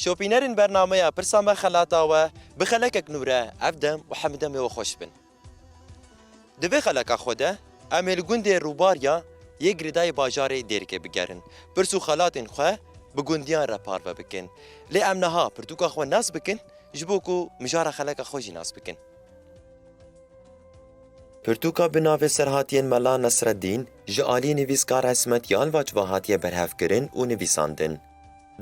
شوپینرین برنامه پرسامه خلاتا و بخلکک نوره افدم و حمدم و خوش بن. دوی خلکا خوده امیل گنده روباریا یک گردای باجار دیرکه بگرن. پرسو خلاتین خواه بگندیان را پارو بکن. لی امنها پرتوکا خواه ناس بکن جبو کو مجار خلکا خوشی ناس بکن. پرتوکا بناو سرهاتین ملا نصرالدین جعالی نویسکار اسمتیان و جواهاتیه برهف کرن و نویساندن.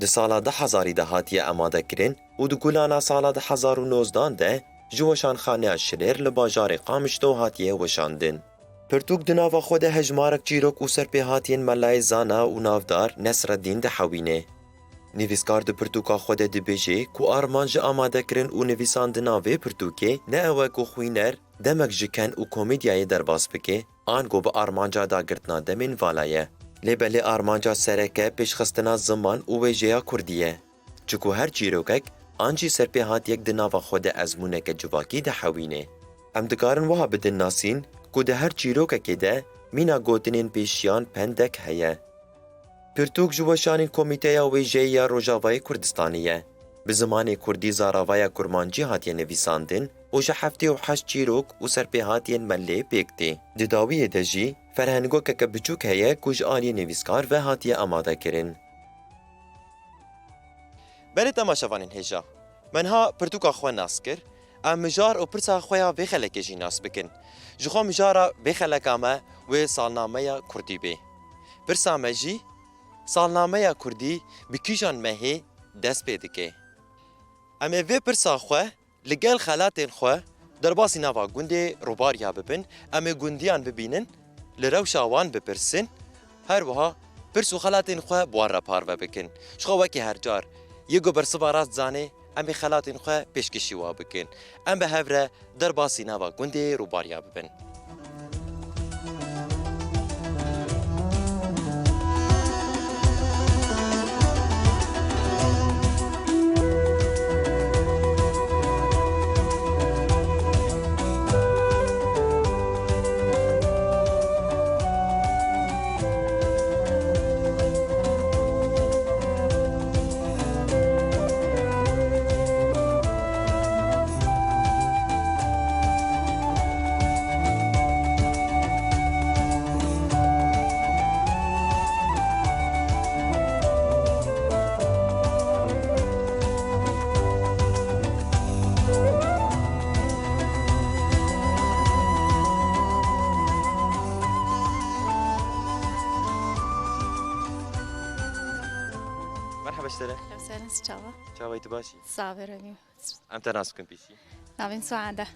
ده سالا 10,000 هاتیه اماده کرن و ده گولانا سالا 2019 ده جوشان خانه شریر لباجار قامشتو هاتیه وشاندن. پرتوک دناوا خود هجمارک چیروک و سرپی هاتین ملای زانا و نافدار نصرالدین ده حوینه. نویسکار ده پرتوکا خود ده بیجه کو آرمانج آماده کرن و نویساندن آوه پرتوکه نه اوه کو خوینر دمک جکن و کومیدیای درباس بکه آنگو به آرمانجا دا گرتنا دمین والایه. لبلی آرمانجا سرکه پیشخستنا زمان و ویجیا کردیه. چکو هر چیروکک آنجی سرپی هات یک دناوا خود ازمونه که جواکی ده حوینه. ام دکارن وها بدن ناسین که ده هر چیروککی ده مینا گوتنین پیشیان پندک هیه. پرتوک جوشانین کمیته ویجیا روژاوای کردستانیه. به زمان کردی زاراوای کرمانجی هاتیه نویساندن و جه هفته و 8 چیروک و سرپی هاتین ملی پیکتی. دداوی دجی فرهنگو که بچوک هیه کج آلی نویسکار و هاتیه آماده کرن. بله تماشاوانین هجا. منها پرتوکا خواه ناس کر. ام مجار و پرسا خواه بخلک جی ناس بکن. جخوا مجارا بخلک آمه و سالنامه کردی بی. پرسا مجی سالنامه کردی بکیجان مهی دست پیدکه. امه وی پرسا خواه لگل خلاتین خواه در باسی نوا گنده روباریا ببین امه گندیان ببینن لروشا وان بپرسن هر وها پرسو خلاتین خواه بوان را پارو بکن شخوا وکی هر جار یگو برسبا راست زانه امه خلاتین خواه پیشکشی وا بکن ام به هفره در باسی نوا گنده روباریا ببین مرحبا اشتري. لو سالا شاوي تباشي. صابر أمي. أم تناسكم بيشي. نابين سعادة.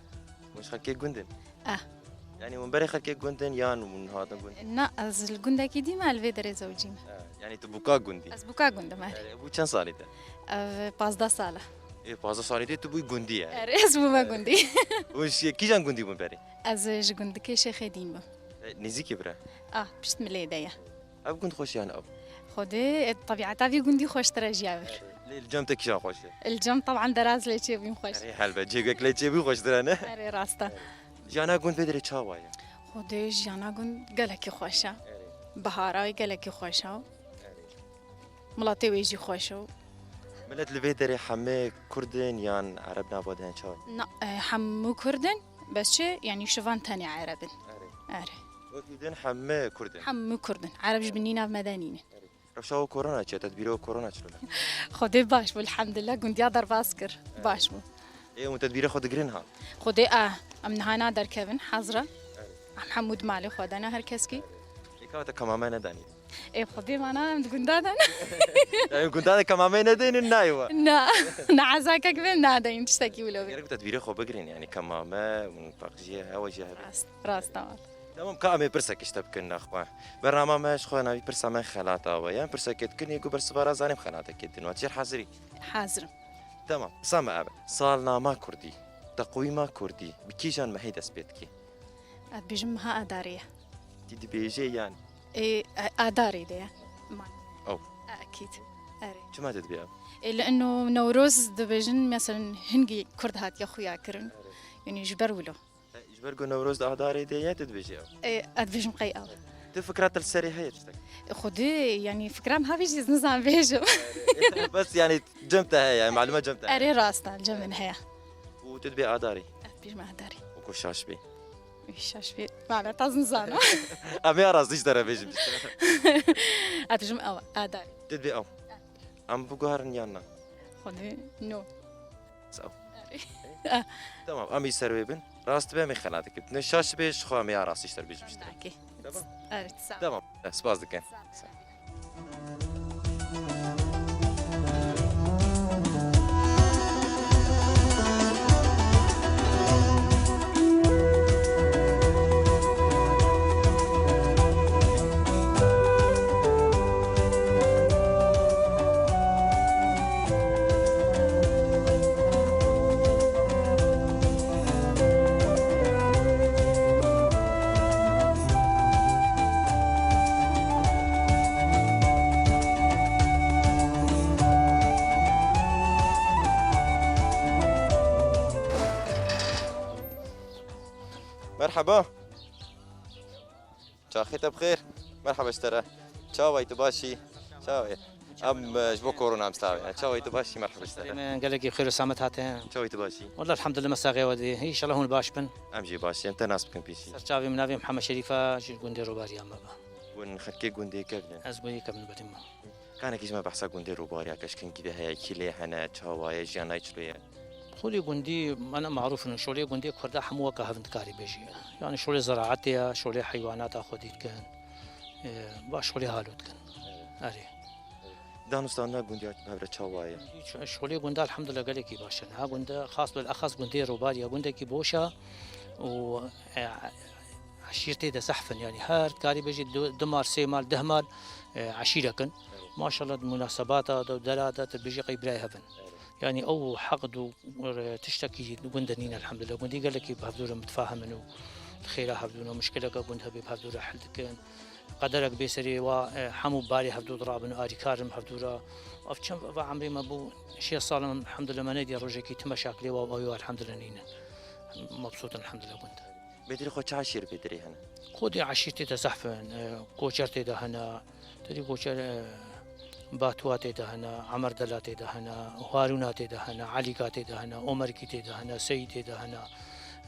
مش خلكي جندن. يعني من بري خلكي جندن يان ومن هذا جندن. لا از الجندة كدي ما الفيدر زوجين. يعني تبوكا جندي. از بوكا جندة ما. أبو كم صار ده؟ 15 سالة. إيه 15 صار ده تبوي جندي يعني. أريس بو ما جندي. وش كي جان جندي من بري؟ از جندة كيش خديمة. نزيكي برا. بشت مليدايا. أب كنت خوش يعني أب. خدي الطبيعة تافي جندي خوش ترى جابر. الجام تكشان خوش. الجم طبعا دراز ليش يبين خوش. حلبة جيبك ليش يبين خوش ترى أري راستا. جانا جند بدري تشاوايا. خدي جانا جند قالك خوشة. بهاراي قالك خوشة. ملاطي ويجي خوشة. ملت الفيدري حمي كردن يان عرب نابودهن شاي. لا حمو كردن بس شي يعني شوفان تاني عربن. أري. وكيدن حمي كردن. حمو كردن عرب جبنينا بمدانينه. رفشاو كورونا چه تدبيرو كورونا چلو. خدي باش والحمد لله كنت يقدر باسكر باش مو. ايه وتدبيره خود جرينها. خدي من هنا در كيفن حضرة. محمود مالي خدنا هركسكي. إيكاتا كمامة نداني. إيه خدي ما أنا كندادا. يعني كندادا كمامة ندين النايوة. نا نعزاك كبين نادا ينتشتكي ولا. يعني تدبيره خو بجرين يعني كمامة ونفقجيها هواجيها. راس تمام. تمام كامي برسك اشتبكن أخوة. برنامج مش خو نبي برسا من خلاطة ويا برسا كتكني يقول برس برازاني بخلاطة كدن وتشير حاضري. حاضر. تمام سامع أبا صالنا ما كردي تقويم كردي بكيجان ما هي دسبتكي. بيجمها أدارية. تدي بيجي يعني. إيه أداري ده. أو. أكيد. أري. شو ما تدبيها؟ لأنه نوروز دبيجن مثلا هنجي كرد هات يا خويا كرن يعني جبر وله. جبر نوروز أداري ده يا تدبيجي أو. إيه أدبيجن قيئة. فكرة السري هي تشتك خدي يعني فكرة ما بيجي نزعم بيجو بس يعني جمتها هي يعني معلومات جمتها أري راسنا الجمن هي وتدبي آداري بيج ما هداري وكوشاش بي إيش بي معنا تازن زانا أمي أراز ديش ترى بيجي أبيجم أو أداري تدبي أو أم بقهر نيانا خدي نو سأو تمام أمي سروي بن راست بي أمي خلاتك بنشاش بيش خو أمي أراز ديش ترى بيجي أوكي تمام أري تسا تمام سباز دكان مرحبا شاخيته بخير مرحبا اشترى شاوي تباشي شاوي ام جبو كورونا مستوي شاوي تباشي مرحبا اشترى قال لك بخير وسامت هاتين شاوي تباشي والله الحمد لله مساغي ودي هي ان شاء الله هون باش بن امجي باشي انت ناس بكم بيشي سرچاوي منافي محمد شريفه جي قندي روباريا ما با ونخكي قندي كبن از بوي كبن بدما كان كيش ما بحسا قندي روباريا كشكن كده هي كيلي هنا شاوي جانا يشلويا خولي قندي انا معروف انه شولي قندي كردا حمو كهفند كاري بيجي يعني شولي زراعتها شولي حيوانات اخذت كان باش شولي هالوت كان اري دانستانا قندي بهبره شاوي شولي قندا الحمد لله قال لك باشا ها قندا خاص بالاخص قندي روباريا قندا كي بوشا و عشيرتي ده سحفن يعني هار كاري بيجي دمار سيمال دهمال عشيرة كن ما شاء الله مناسبات دلالات بيجي قيبلاي هفن يعني او حقد تشتكي قندنين الحمد لله قندي قال لك بهذول متفاهم انه الخير هذول مشكله قندها بهذول حل كان قدرك بيسري وحمو بالي هذول ضرابن اري كارم هذول افشم عمري ما بو شيء صالم الحمد لله ما ندي رجكي تمشاكلي و الحمد لله نينا مبسوط الحمد لله كنت بدري خو عشير بدري هنا خودي عشيرتي تزحفن كوشرتي ده هنا تدري كوشر باتواتي ده هنا عمر دلاتي ده هنا هاروناتي ده هنا عليكاتي ده هنا عمركيتي ده هنا سيدي ده هنا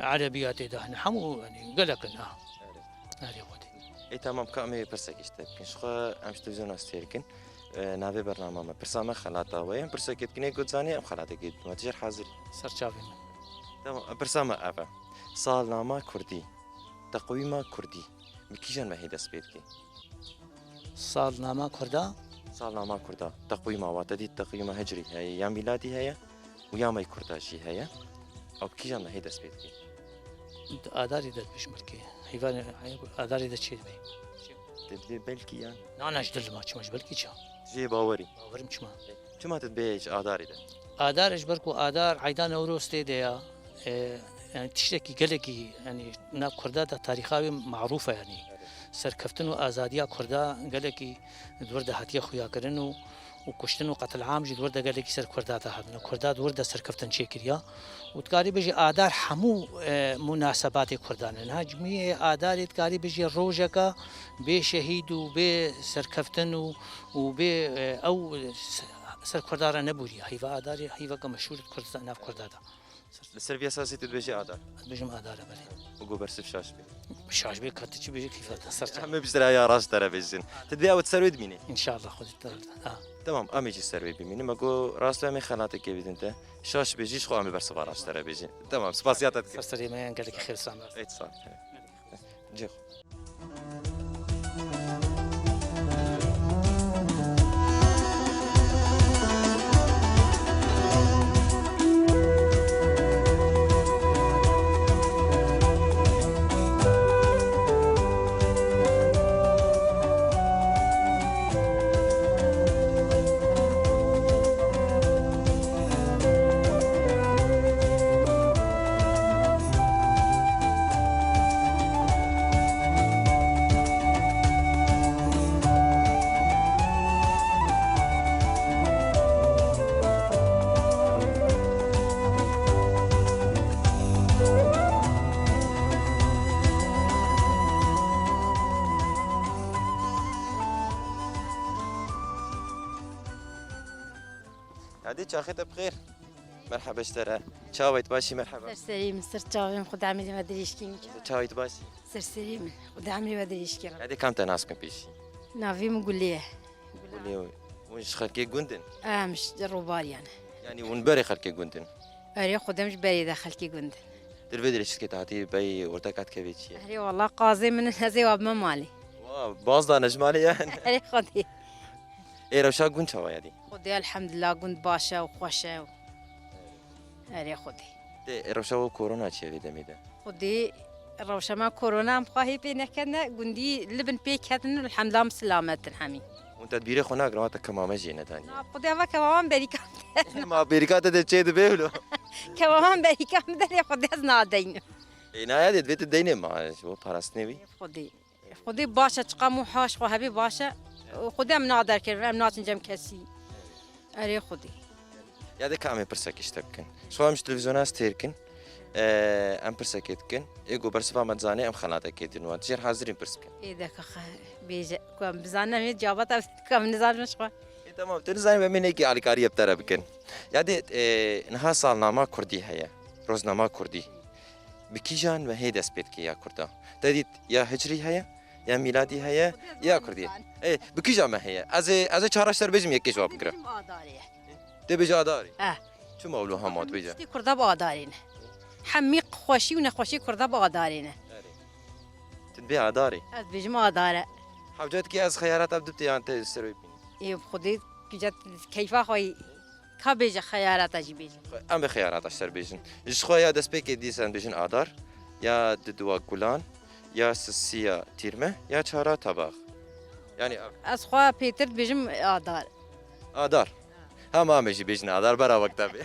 عربياتي ده هنا حمو يعني قلقنا هذه خودي اي تمام كامي برسكشت كنش خو ام تلفزيون استيركن نافي برنامج ما برسامه خلاطه وين برسكت كني قد زاني ام خلاطه قد ما تجر حاضر سرچاوي تمام برسامه افا سالنامه كردي تقويمه كردي مكيجان ما هي دس بيتكي سالنامه كردا سالنامه كردا تقويمه واتدي تقويمه هجري هي يا ميلادي هي ويا ماي كرداشي هي او كيجان ما هي دس بيتكي اداري ده بشمركي حيوان اداري ده شيء بي تدبي بلكي يعني انا اجدل ما مش بلكي شا جي باوري باورم شما شو ما تدبيش اداري ده ادار اجبركو ادار عيدان اوروستي ده يعني تشتكي قلقي يعني ناب كردا ده تاريخاوي معروفه يعني سركفتن وازاديه كردا قلقي دورده هاتيه خويا كرنو وكشتن وقتل عام جي دورده قلقي سر كردا ده هاتنا كردا دورده سركفتن شيكريا وتقاري بيجي ادار حمو مناسبات كردان الهجميه ادار تقاري بيجي روجكا بشهيد وبسركفتن وب او سر كردار نبوري هيفا اداري هيفا مشهور كردستان ناف كردا ده السربيا اساسي تدبيجي ادار بجم ادار بلي وقو برسف شاش بي مش عاجبك كاتشي بيجي كيف تصرت عمي بشتري يا راس ترى بيجن تدبي او تسروي دميني ان شاء الله خذ تمام امي جي سروي بميني ما قو راس لا مي خلاتك كيف انت شاش بيجيش خو امي برسف راس ترى بيجي تمام سباسياتك سرسري ما قال لك خير سامر اي صح جيخ هادي شاخته بخير مرحبا اشترى شاويت باشي مرحبا سرسري من سرچاوم خدا عمري ما ادري ايش كيم شاويت باشي سرسري من خدا عمري ما ادري ايش كيم هادي كم تناسكم بيشي نافي مقوليه قولي ونش خلكي قندن مش روباري انا يعني ونبري خلكي قندن اري خدا مش بري داخل كي قند تلفدري شسكي تعطي بي ورتكات كبيتشي اري والله قاضي من هذي واب ما مالي واو باصدا نجمالي يعني اري خدي ايه روشا قند شوا يعني خدي الحمد لله قند باشا وخوشا اري خدي دي روشا كورونا شي في دميدا خدي روشا ما كورونا مخاهي بينا كنا قندي لبن بيك هذن الحمد لله مسلامة حمي وانت تدبيري خناق رواتك كما مجينا تاني خدي افا كمان بريكا ما بيركات ده تشيد بيولو كمان بريكا مدري خدي ازنادين اینا یادت بیت دینه ما شو پرستنی خدي باشا تقامو حاش خو هبي باشا خدي ام نقدر كرم ام ناتن جم كسي اري خدي یاد کامی پرسک اشتبکن شو همش تلویزیون است ترکن ام پرسکت کن ایگو برسفا متزانه ام خلاته کدین و تجر حاضرین پرسکن اذا كخ بيجا كم بزانا مي جوابات كم نزال مش خو تمام تنزاني بمینه کی علیکاری ابتر بکن یادت نها سالنامه کردی هیا روزنامه کردی بکیجان و هی دست بید که یا کردا تدید یا هجری هیا یا میلادی هیا یا کردی بکیجان ما هیا از چهارشتر بجم یکی جواب بگیرم ده بجا داری چه مولو همات بجا كردا بادارين حميق خوشي ونخوشي كردا بادارين تنبيع داري از بيجما داره حوجات کی از خيارات ابدت يعني تسروي اي خدي كجت كيف خوي كبيجا خيارات اجي بيجي ام بخيارات اشتر بيجن ايش خويا دس بيك ديسن بيجن ادار يا ددوا كولان يا سسيا تيرمه يا چارا طباخ يعني از خوا بيتر بيجم ادار ادار هم ماشي بيجن ادار برا وقت ابي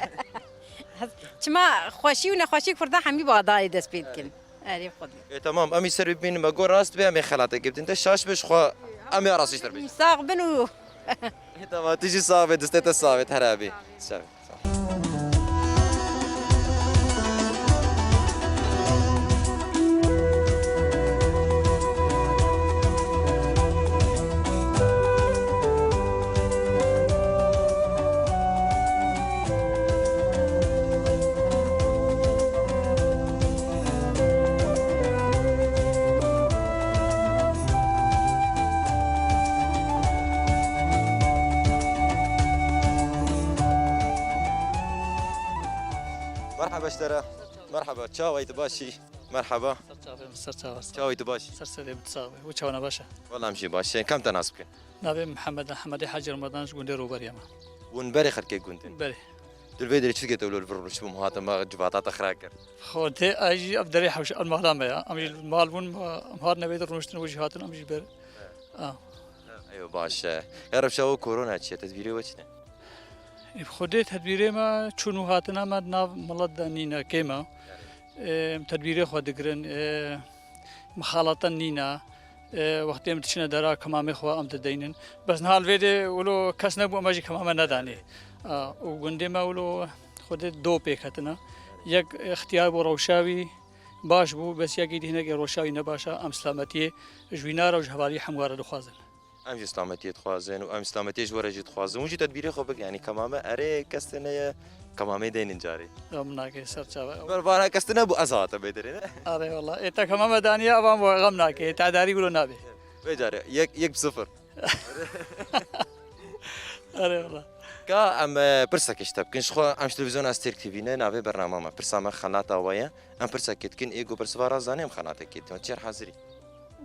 چما خوشي ونخوشي كردا همي باداري دس بيتكن اري خدي تمام امي سر بين ما قول راست بها مي خلاته جبت انت شاش بش خو امي راسي اشتر بيجن مساق بنو تمام تيجي صافي دستة صافي هرابي صافي مرحبا اشترى مرحبا تشاو باشي مرحبا تشاو باشي سرسري بتصاوي وشونا باشا والله امشي باشي كم تناسبك نبي محمد حمدي حاج رمضان شقول لي روبر ياما ونبري خلكي كنتن بري دلفيدري شو قلتوا الفرن شو مهاتم ما جباتات اخراكر خودي اجي ابدري حوش المهلامه يا امي المالون مهار نبي درنشتن وجهاتن امي بر ايوه باشا يعرف شو كورونا شي تدبيري وجهنا خودي تدبيري ما شنو هاتنا ما ناف ملد نينا كيما تدبيري خود دقرن مخالطه نينا وقتی ام تشنه دارا کمامه خو ام تدینن بس نهال ویده ولو کس نبو ماجی کمامه ندانی و گنده ما ولو خود دو پیکتنا یک اختیار بو روشاوی باش بو بس یکی دینه که روشاوی نباشه ام سلامتی جوینار و جهواری همواره دخوازن ام اسلامتي تخوازن و ام اسلامتي جورجي تخوازن وجي تدبيري خو بك يعني كمامه اري كستنه كمامه دين جاري غمناکه سرچاوه بربانا كستنه بو ازات بدري آره والله ایتا کمامه دانیا اوام غمناکه تعداری ولو نابه بجاري يك بصفر آره والله كا ام برسك اشتبكن شخو ام تلفزيون استيرك تي فينا نافي برنامج برسامه خلاطه ويا ام برسك كتكن ايجو برسفارا زاني خلاطه كيت تشير حاضري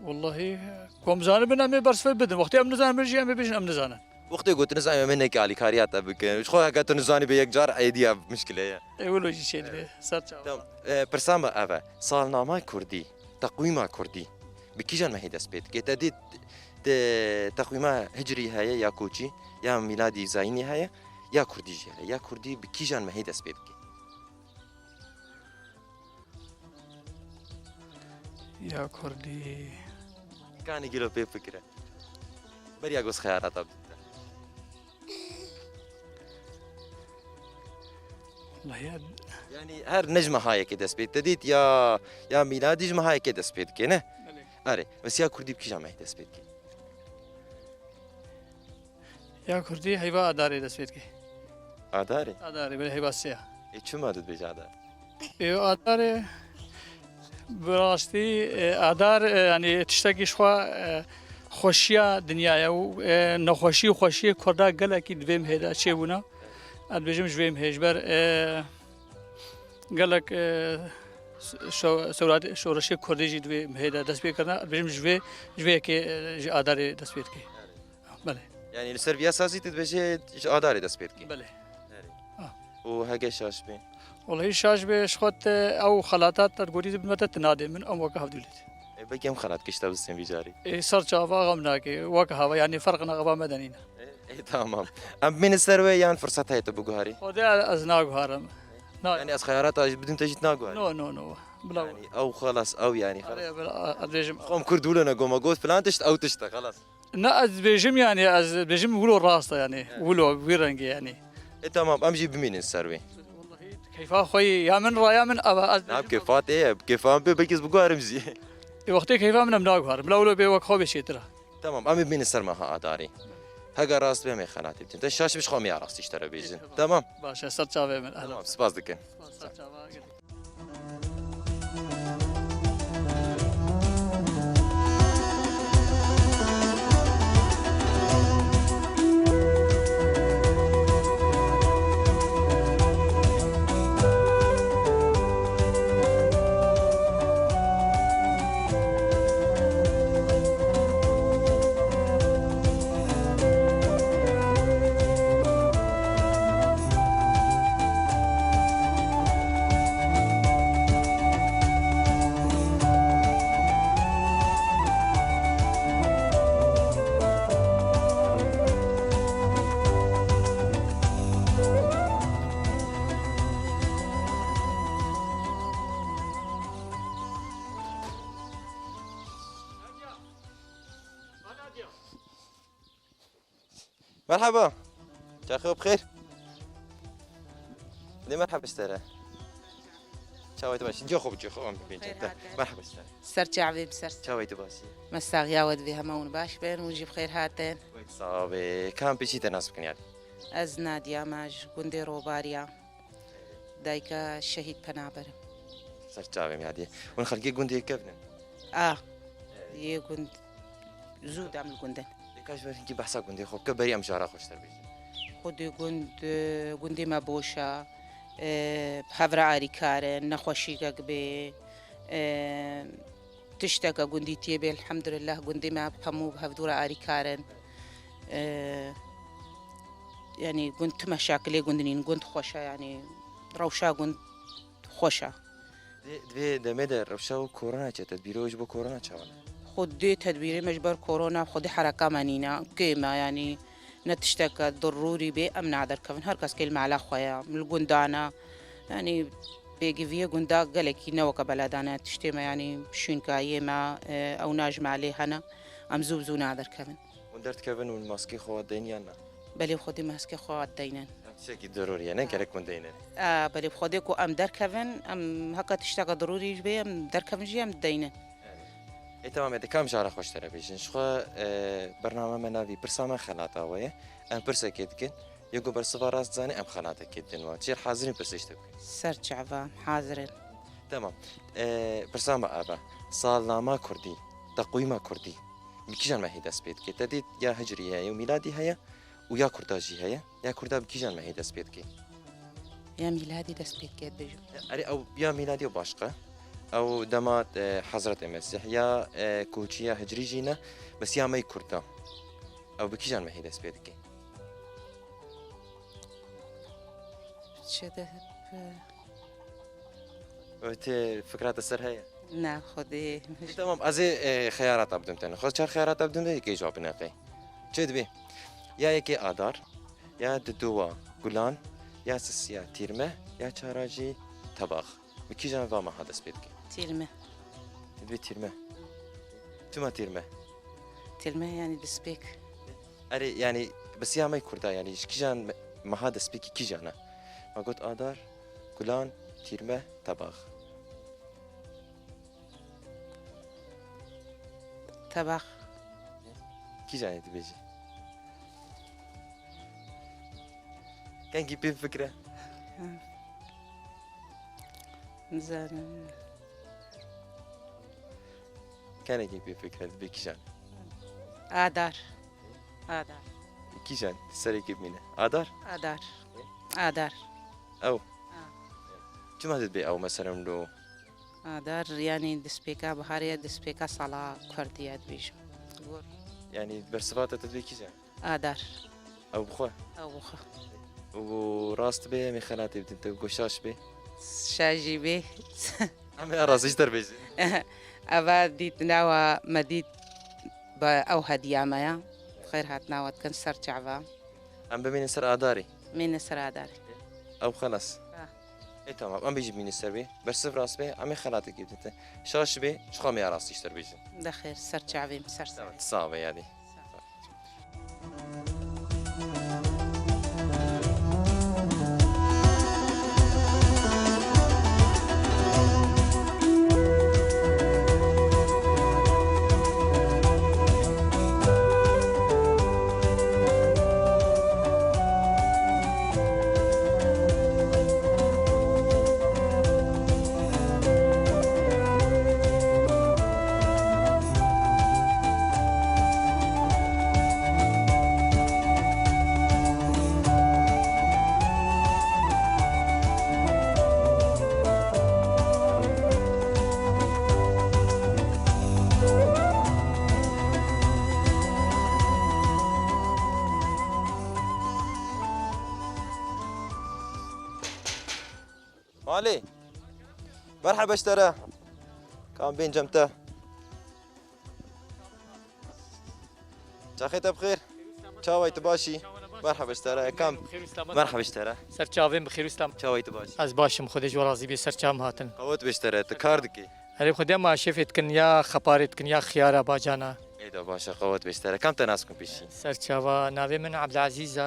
والله كم زانبنا مي برس في بدن وقتي ام نزان برجي ام بيجن ام نزانا وقتی گوت نزانی منك على كاريات بك شو هكذا نزانی به یک جار ایدیا مشکله اولو شيء ده سرچاوه تمام برسامه اوه سالنامه کردی تقویم کردی بکیجان مهی دست بید که تدید تقویم هجری هیا یا کوچی یا میلادی زاینی هیا یا کردی جیره یا کردی بکیجان مهی دست بید يا كردي كان يجيله في فكرة بري أقص خيارات أبدا والله يعني هر نجمة هاي كده سبيت تديت يا ميلادي نجمة هاي كده سبيت كنا أري بس يا كردي بكي جامعة كده سبيت يا كردي هيبا داري دسبيت كي ئادارێ ئادارێ بەێ هێباسەیە چمادت بێژ ئادار ئادارێ بڕاستی ئادار ینی تشتێکیشخوا خۆشیە دنیاە و نەخۆشی و خۆشیە کوڕدا گەلێکی دوێم هێدا چێبوونا ئەبێژم ژێم هێژبەر گەلک شۆڕشی کوردێژی دوێ هێدا دەست پێکردنا بێژم ژێکی ئادارێ دەست پێکەی بەێ یعنی لەسەر ڤیا سازیت دەبێژێ ئادارێ دەست پێکەی بەێ و هەگە شاش بێ وڵی شاش بێش خۆت ئەو خەلاتات تەرگۆری بمەتە تنادێ من ئەم وەکە هەودولێت بەگەم خەلات کشتا بستێن بیجاری سەر چاوا غەم ناکێ وەکە هەوە ینی فەرق نەغەبا مەدەنینە تمام ئەم بمێنە سەروێ یان فرسەت هەیەتە بگوهاری خۆدێ ئەز ناگوهارم ینی ئەس خەیارات بدون تەژیت ناگوهار نۆ بڵاو ئەو خلاص ئەو ینی ئەبێژم خۆم کوردولە نەگۆمە گۆت پلان تشت ئەو تشتە خلاص نه ئەس بێژم ینی ئەس بێژم ولۆ ڕاستە ینی ولۆ وی ڕەنگی ینی تمام ئەمژی بمێنن سەروێ کەیفا خۆی یا من ڕایا من ئەوە ئەس کێفات ئەیە کێفان پێ بەکەس بگوارم زی وەختی کەیفا منم ناگوهارم لەولۆ بێ وەک خۆ بێشێترە تمام ئەمە بینە سەرمەها ئاداری هەگە ڕاست بێمێ خەناتی بتین تە شاش بش خۆم یا ڕاستیشتەرە بێژن تمام باشە سەر چاوێ من سپاس دەکەن مرحبا جاخو بخير ليه مرحبا اشترى شاويت باشي جو خوب بين جدا مرحبا اشترى سرچاوی بسر شاويت باشي مساغ یاود به همون باش بین و جیب خیر هاتن صافي كان بيشي تناسب كنيات از نادیا ماج گنده روباریا دایکا شهید پنابرم سرچاوي ميادي ونخلقي قندي كيفنا یه گند زود عمل گندن كاش برينكي بحسا قندي خوب كبري ام شارع خوش تربيش خودی گندی ما بوشا هفرا آری کارن نخوشی به تشتاق گندی تیبه الحمدلله گندی ما همو بهفدورا آری کارن يعني كنت مشاكل قندنين كنت خوشة يعني روشة كنت خوشة دوی دمه روشا و كورونا چه تدبیروش با كورونا چاونه خودي تدبيري مجبر كورونا خودي حركة منينا كيما يعني نتشتك ضروري بي أمنع در كفن هر كاس كلمة على خويا من الجندانا يعني بيجي فيا جندا قالك نوك بلدانا تشتما يعني شين كايما أو ناجم عليه هنا أم زوزونا در كفن وندرت كفن والماسكي خو دينيانا بلي بخودي ماسكي خوات دينن شيء ضروري يعني كلك من دينن بلي بخودي كو أم در كفن أم هكا تشتك ضروري بي أم در كفن جي أم دينن تمام هذا كم شهر خوش ترى بيجن شو برنامج منافي برسامة خلاطة ويا أنا برسا كيدكن يقول برسا راس زاني أم خلاطة كيدن وتصير حاضرين برسيش تبكي سرچعبا حاضرين تمام برسامة أبا صالنامة كردي تقويمة كردي بكيجان ما هي دسبيت كي تديت يا هجرية يا ميلادي هيا ويا كرداجي هيا يا كردا بكيجان ما هي دسبيت كي يا ميلادي دسبيت كيد بيجو أري أو يا ميلادي وباشقة أو دمات حضرة المسيح يا كوتشيا هجري جينا بس يا ماي كردا أو بكيجان ما هي دسبيت كي شده وت فكرات السر هيا نا خودي تمام أزي خيارات أبدم تاني خلاص شهر خيارات أبدم ده يكي جواب نقي شد بي يا يكي آدار يا ددوا قلان يا سسيا تيرمه يا شاراجي طباخ بكيجان فما هذا سبيتك تيرمه تدبي تيرمه تما تيرمه تيرمه يعني دسبيك أري يعني بس يا ما يكردا يعني كيجان ما هذا سبيك كيجانا ما قلت آدار قلان تيرمه طباخ طباخ كيجان تبيجي كان كي بي فكرة زين كان كي بي فكرة بكيشان آدار كيشان سري كيف مينه آدار آدار أو شو ما تبي أو مثلا لو آدار يعني دسبيكا بخارية دسبيكا صلاة كرديات بيشو يعني برصفات تبي كيشان آدار أو بخوا أو بخ وراست به من خلاتي بدنت وقشاش به شاجي به عم أراس إيش تربيز أبا ديت ناوى مديت أو هدية مايا خير هات ناوى تكنسر شعبا عم بمين سر آداري من سر آداري أو خلاص إيه تمام عم بيجي مين سر به برصف راس به عم خلاتي كيف بدنت شاش به شو خامي أراس إيش تربيز ده خير سر شعبي سر صعبة يعني علي مرحبا اشترى كان بين جمته شاخيت بخير شاوي تباشي مرحبا اشترى كم مرحبا اشترى سرچاویم بخیر اسلام شاوي تباشي از باشم خودش ورازی به سرچام هاتن قوت بشترى تكاردكي هری خودم ما شفت کن یا خبارت کن یا خیارا باجانا ايدا باشا قوت بشترى كم تناسكم بشي سرچاوا ناوی من عبدالعزیز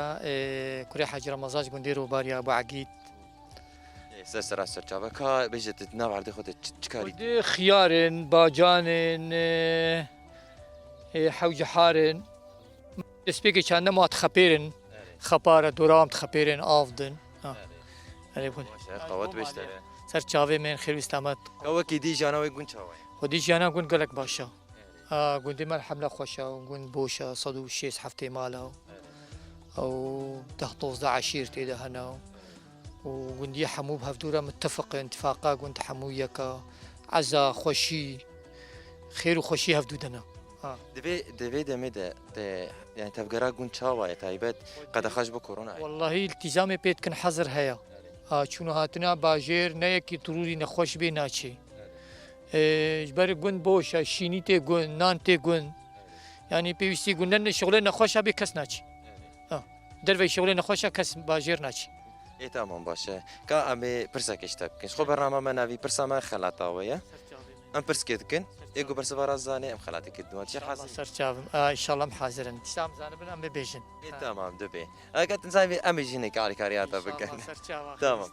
کوری حاج رمضان گندی رو باریا ابو عقید سر جابا كا بيجت تناو عردي خود تشكاري ودي خيارن باجانن حوج حارن دسبيكي كان ما تخبيرن خبارة دورام تخبيرن آفدن قوت بشترى سر چاوه من خير اسلامت كوكي دي جانا ويقون شاوي خودی جانا گون گلک باشا گوندی مال حمله خوشا و گون بوشا صدو شيس هفته مالا او تحطوز دا عشيرتي ده هنا وقندي حمو بهفدورة متفق اتفاقا قند حمويكا عزا خوشي خير وخوشي هفدودنا دبي دمي يعني تفقرا قون شاوي تايبت قد خاش بكورونا والله التزامي بيت كن حظر هيا چونو هاتنا باجير نيكي تروري نخوش بي ناچي جبر قند بوشا شيني تي قند نان تي قند يعني بيوستي قندن شغلين نخوشا بي كس ناچي دروي شغلين نخوشا كس باجير ناچي ايه تمام باشا كا امي برسك اشتبكن خو برنامج ما نافي برسا ما خلاطاوية ام برسكتكن ايغو برسا برازاني ام خلاتك الدوات شي حاصل سرچاوم ان شاء الله محاضرن تسام زانبن ام بيجن ايه تمام دبي اكت نسايبي امي جيني كاري كارياتا بكن تمام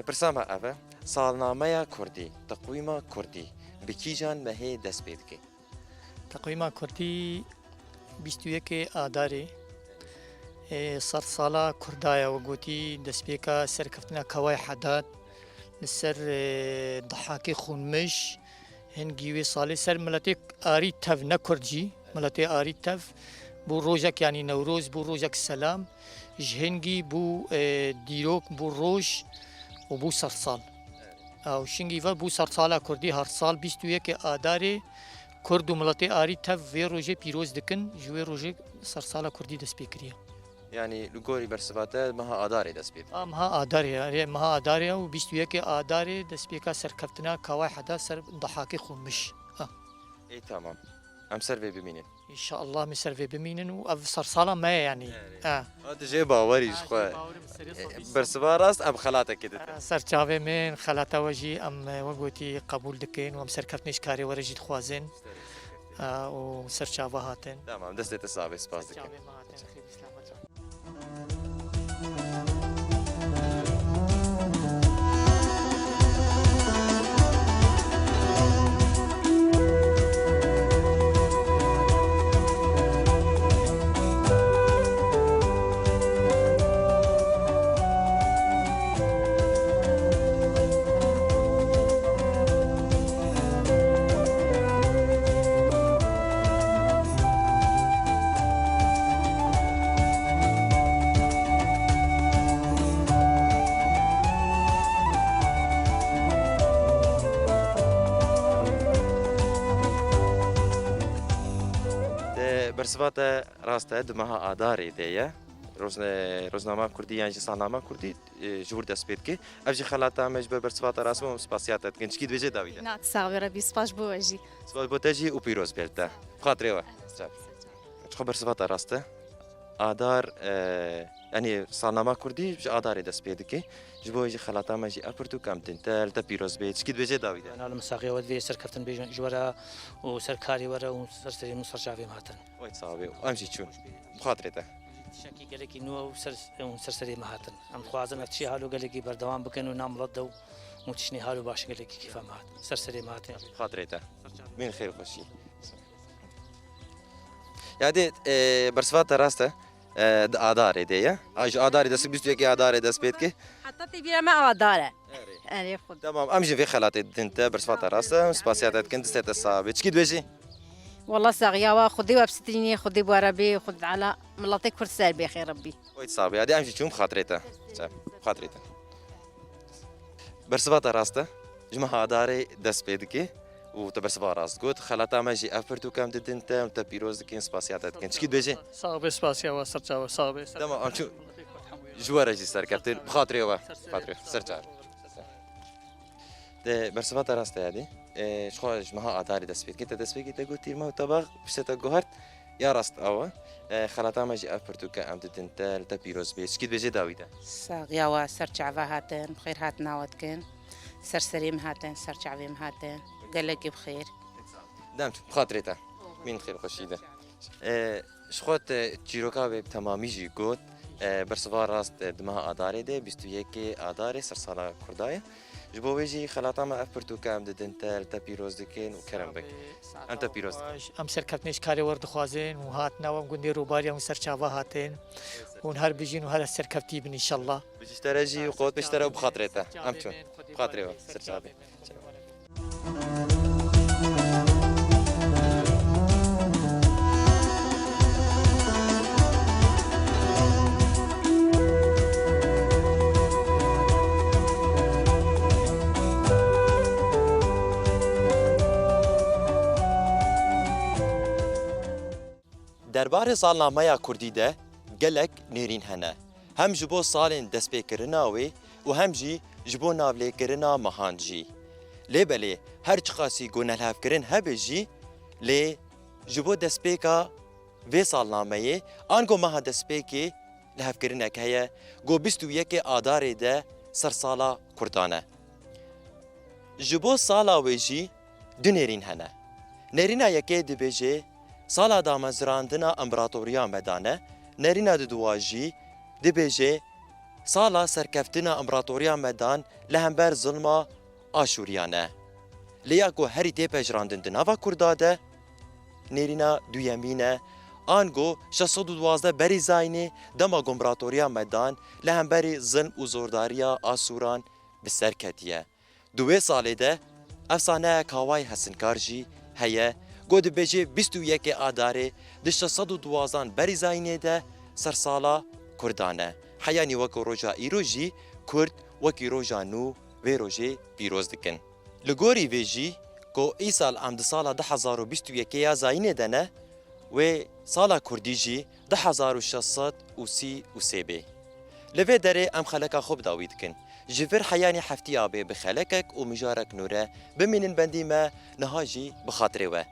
برسامة افا سالنامه كردي تقويم كردي بكيجان ما هي دس بيدكي تقويم كردي 21 آذار صار صالة كردايا وقوتي دسبيكا سركفتنا كواي حداد لسر ضحاكي خونمش هنجيوي صالي سر ملاتي آري تف نكردجي ملاتي آري تف بو روجك يعني نوروز بو روجك السلام جهنجي بو ديروك بو روج وبو سرصال او شنجي بو سرصالة كردي هر صال 21 آذار كرد ملاتي آري تف في روجي بيروز دكن جوي روجي سرصالة كردي دسبيكريا يعني لغوري برسباته مها آداري دس بيد مها آداري مها آداري و 21 آداري دسبيكا سركفتنا كواي حدا سر ضحاكي خمش ايه تمام ام سرفي بمينين ان شاء الله مسرفي بمينن و سرصالة ما يعني هذا جاي باوري شخوا برسبا راست ام خلاتك كده سرچاوي من خلاتا وجي ام وقوتي قبول دكين وام سركفتنش كاري ورجي خوازن و سرچاوا هاتن تمام دستي تصابي سباس دكين برسوات راسته دمها آداری دیه روزنامه کردی یعنی سالنامه کردی جور دست پید که افجی خلاتا مجبور برسوات راسته و سپاسیاتت کن چکی دویجه داویده نات ساوي ربي سباش بوجي سپاس بوتجی و پیروز بیلته بخاطره و چخو برسوات راسته آدار يعني سالنامه كردي بج آداري دست پید که جبو يجي خلاتا مجي أبرتو كم تنتال تا پیروز بيت چکی دویجه داویده أنا المساقية ودي سركفتن بيجون جورا وسركاري ورا وسرسري مصر جافي مهاتن ويت صعبه وامشي شو بخاطره تا شكي قال لك إنه وسرسري مهاتن أم خوازن أفتشي هالو قال لك بردوام بكن ونام ردو وتشني هالو باش قال لك كيف مهات سرسري مهاتن بخاطره تا من خير خوشي يعني برسوات راسته آداری دیه آج آداری دست بیست یکی آداری دست پید که حتى تبي ما داره أري خد تمام امشي في خلاتي انت برسوات راسته سپاسياتت كنت ست الصعب چكي دويجي والله ساغيا خدي وابستريني خدي بوربي خد على ملاتي كرسال بخير ربي ويت صعب هذه امشي شوم خاطريته خاطريته برسوات راسته جمع آداری دست پید که و تبرسوات راست قلت خلاتا ماجي افرتو كم انت وانت بيروز كين سپاسياتت كنت چكي دويجي صعب سپاسیا و سرچاو صعب تمام امشي جوار جي سر كابتن بخاطري هو بخاطري سرچار ده برسوات راسته هذه شو جماعة آداری دست پید که دست پید که گویی ما طبق بشت گوهرت یا راست آوا خلاتا ماجي افرتو كم انت پیروز بیش چكي دويجي داويده ساقيا وسرچعفا هاتن بخير هاتنا ودكن سرسريم هاتن سرچعفيم هاتن قال لك بخير دمت بخاطرته من خير خوشيده شخوت چیروکا به تمامی جی گوت برسوار راست دمها آداری ده 21 آداری سرسالا کردایه جبو ویجی خلاطا ما افرتو کام ددن تا پیروز دکن و کرم بک انت پیروز ام سرکفتنش کاری ورد خوازن و هاتنا و گوندی روباری و سرچاوا هاتن و هر بيجين وهذا سركفتي بن ان شاء الله بجشتري جي وقوت بشتري بخاطرته امتون بخاطري سرچابي درباره سالنامه کردی ده گلک نرین هنه هم جبو سالن دست پیکرنا و هم جی جبو ناوله کرنا مهان جی لیبلی هر چخاسی گونه الهف کرن هبه جی لی جبو دست پیکا و سالنامه آنگو مها دست پیکی لهف کرنه که گو 21 آداره ده سر سالا کردانه جبو سالا و جی دو نرین هنه نرینا یکی دبیجه سالا دامزراندنا امپراتوریا مدانه نرینا دواجی دبیجه سالا سرکفتنا امپراتوریا مدان لهمبر ظلما آشوریانه لیا کو هری تی پجراندن دناوا کرداده نرینا دویمینه آنگو 612 بری زاینه دما امپراتوریا مدان لهمبر ظلم و زورداریا آسوران بسرکتیه دوی ساله ده افسانه کاوای حسنکارجی هیه گود بجه 21 آداره ده 612 بری زاینه ده سرسالا کردانه حیانی وکو روژا ایروژی کرد وکی روژا نو و روژه پیروز دکن لگوری ویجی کو ای سال ام ده سالا 2021 یا زاینه دنه و سالا کردی جی 1633 بی لوی داره ام خلقا خوب داوید کن جفر حیانی حفتی آبه بخلقک و مجارک نوره بمینن بندی ما نهاجی بخاطره و